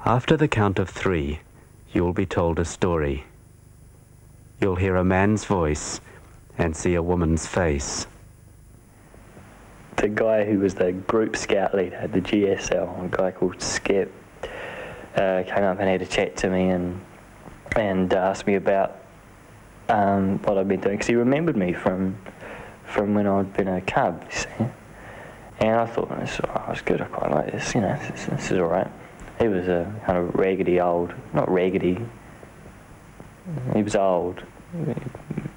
After the count of 3, you'll be told a story. You'll hear a man's voice and see a woman's face. The guy who was the group scout leader at the GSL, a guy called Skip, came up and had a chat to me and asked me about what I'd been doing, because he remembered me from when I'd been a cub, you see. And I thought, oh, it's good, I quite like this, you know, this is all right. He was a kind of raggedy old, not raggedy, he was old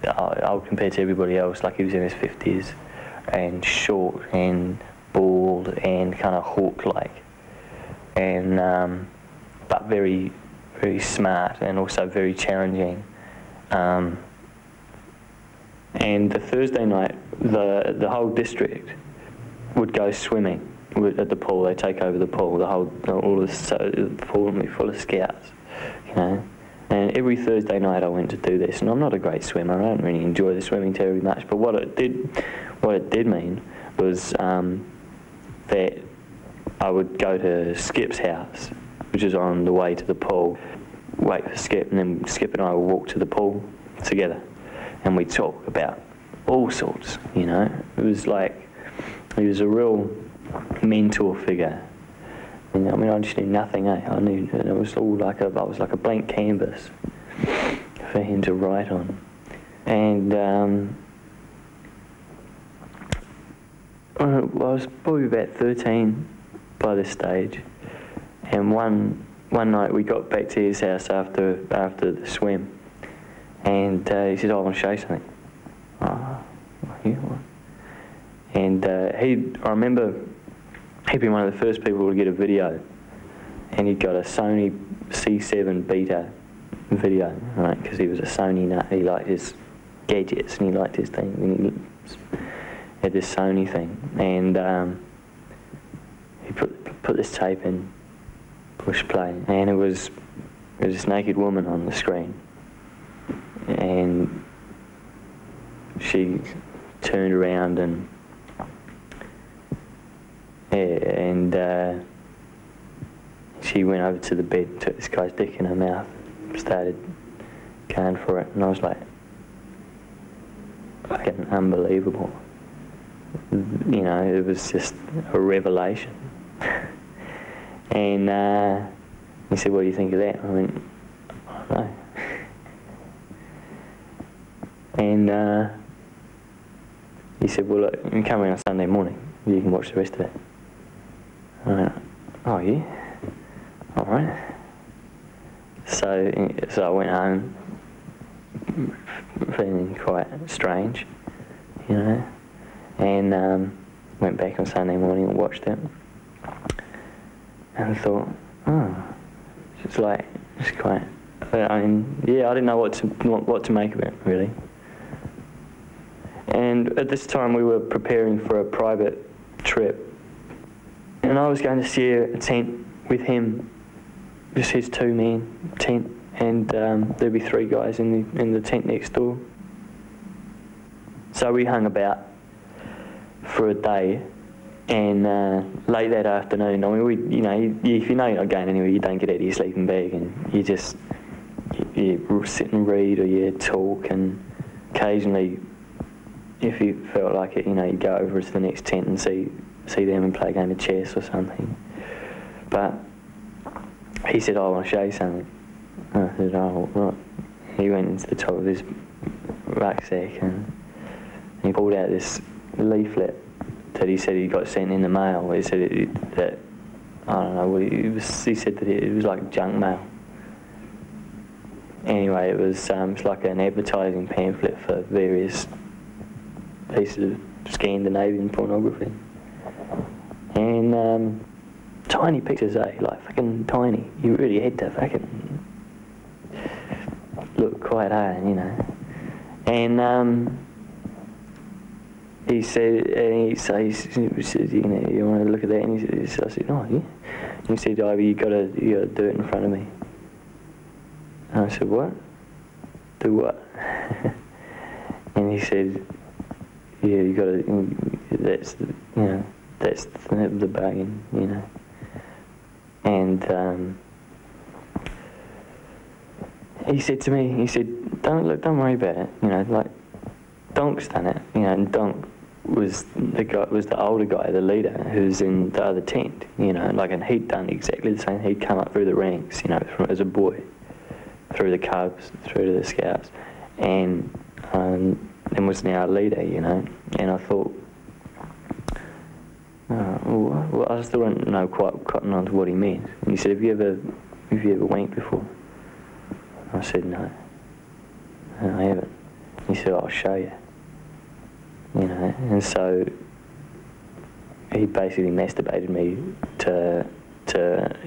compared to everybody else, like he was in his 50s, and short and bald and kind of hawk-like, and but very, very smart and also very challenging. And the Thursday night, the whole district would go swimming at the pool. They take over the pool. The pool would be full of scouts, you know. And every Thursday night I went to do this. And I'm not a great swimmer. I don't really enjoy the swimming terribly much. But what it did mean was that I would go to Skip's house, which is on the way to the pool, wait for Skip, and then Skip and I would walk to the pool together, and we'd talk about all sorts, you know. It was like, he was a real mentor figure. And, I mean, I just knew nothing, I knew it was all like I was like a blank canvas for him to write on. And I was probably about 13 by this stage, and one night we got back to his house after the swim, and he said, oh, I want to show you something. Oh, yeah, what? And I remember he'd been one of the first people to get a video, and he'd got a Sony C7 beta video, right, because he was a Sony nut. He liked his gadgets and he liked his thing, and he had this Sony thing, and he put this tape in, push play, and it was this naked woman on the screen, and she turned around and she went over to the bed, took this guy's dick in her mouth, started going for it, and I was like, fucking unbelievable. You know, it was just a revelation. And he said, what do you think of that? I went, I don't know. And he said, well, look, you can come in on Sunday morning, you can watch the rest of it. I went, oh yeah? All right. So I went home feeling quite strange, you know, and went back on Sunday morning and watched it. And I thought, oh, it's quite, I mean, yeah, I didn't know what to make of it, really. And at this time we were preparing for a private trip, and I was going to share a tent with him, just his 2-man tent, and there'd be 3 guys in the tent next door. So we hung about for a day, and late that afternoon, I mean, if you know you're not going anywhere, you don't get out of your sleeping bag, and you just you sit and read, or you talk, and occasionally, if you felt like it, you know, you'd go over to the next tent and see them and play a game of chess or something. But he said, oh, I want to show you something. I said, oh, right. He went into the top of his rucksack and he pulled out this leaflet that he said he got sent in the mail. He said that, I don't know, he said that it was like junk mail. Anyway, it was like an advertising pamphlet for various pieces of Scandinavian pornography. And tiny pictures, like fucking tiny. You really had to fucking look quite hard, you know. And he said, you know, you want to look at that? And I said, oh yeah. And he said, oh, you got to do it in front of me. And I said, what? Do what? And he said, yeah, you got to. That's the bargain, you know. And he said to me, he said, don't worry about it, you know, like, Donk's done it, you know, and Donk was the older guy, the leader, who's in the other tent, you know, like, and he'd done exactly the same. He'd come up through the ranks, you know, as a boy, through the Cubs, through to the Scouts, and was now a leader, you know. And I thought, well, I still don't know quite cotton on to what he meant. And he said, have you ever wanked before? I said, no, I haven't. He said, I'll show you. You know, and so he basically masturbated me to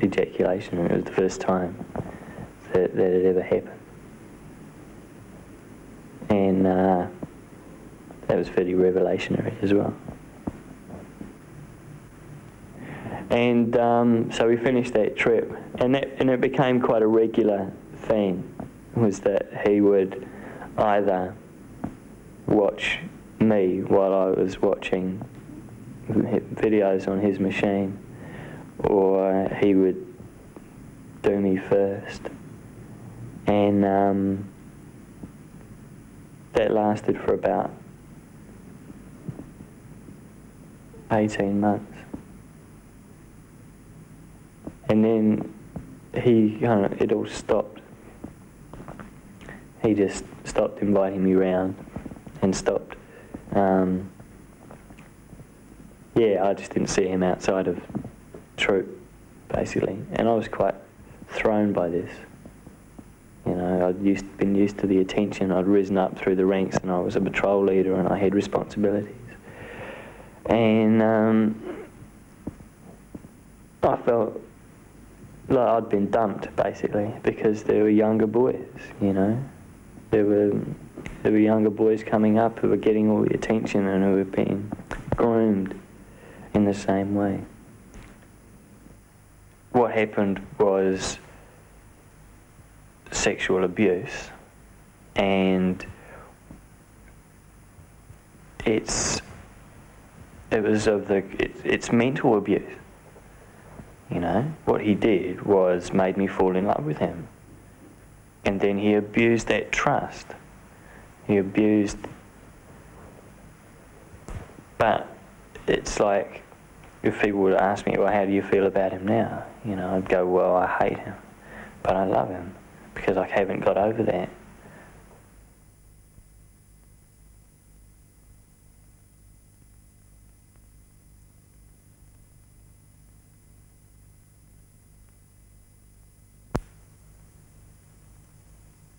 ejaculation, and it was the first time that it ever happened. And that was fairly revelationary as well. And so we finished that trip, and it became quite a regular thing, was that he would either watch me while I was watching videos on his machine, or he would do me first. And that lasted for about 18 months. And then it all stopped. He just stopped inviting me round and stopped. I just didn't see him outside of troop, basically. And I was quite thrown by this. You know, I'd been used to the attention. I'd risen up through the ranks, and I was a patrol leader, and I had responsibilities. And I felt like I'd been dumped, basically, because there were younger boys, you know. There were younger boys coming up who were getting all the attention and who were being groomed in the same way. What happened was sexual abuse, and it's mental abuse. You know, what he did was made me fall in love with him. And then he abused that trust. He abused... But it's like, if people would ask me, well, how do you feel about him now? You know, I'd go, well, I hate him, but I love him, because I haven't got over that.